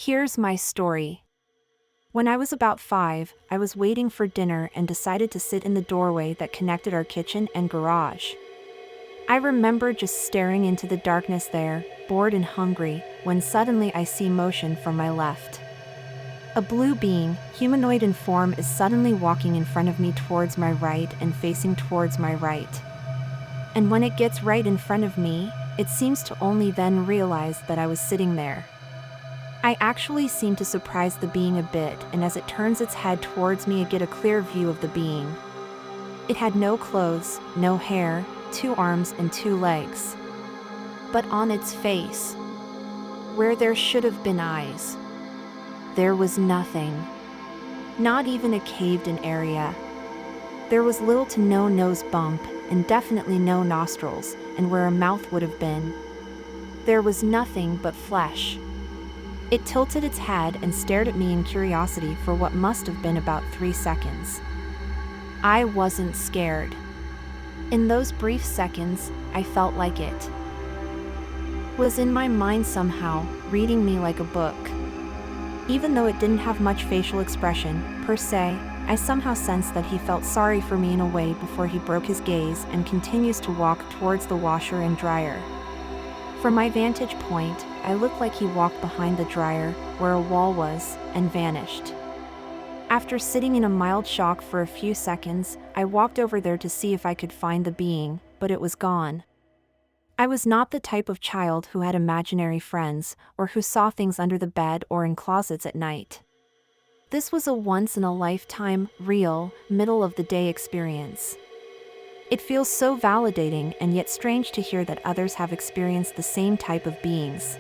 Here's my story. When I was about 5, I was waiting for dinner and decided to sit in the doorway that connected our kitchen and garage. I remember just staring into the darkness there, bored and hungry, when suddenly I see motion from my left. A blue being, humanoid in form, is suddenly walking in front of me towards my right and facing towards my right. And when it gets right in front of me, it seems to only then realize that I was sitting there. I actually seem to surprise the being a bit, and as it turns its head towards me, I get a clear view of the being. It had no clothes, no hair, 2 arms and 2 legs. But on its face, where there should have been eyes, there was nothing. Not even a caved-in area. There was little to no nose bump, and definitely no nostrils, and where a mouth would have been, there was nothing but flesh. It tilted its head and stared at me in curiosity for what must have been about 3 seconds. I wasn't scared. In those brief seconds, I felt like it was in my mind somehow, reading me like a book. Even though it didn't have much facial expression, per se, I somehow sensed that he felt sorry for me in a way before he broke his gaze and continues to walk towards the washer and dryer. From my vantage point, I looked like he walked behind the dryer, where a wall was, and vanished. After sitting in a mild shock for a few seconds, I walked over there to see if I could find the being, but it was gone. I was not the type of child who had imaginary friends, or who saw things under the bed or in closets at night. This was a once-in-a-lifetime, real, middle-of-the-day experience. It feels so validating and yet strange to hear that others have experienced the same type of beings.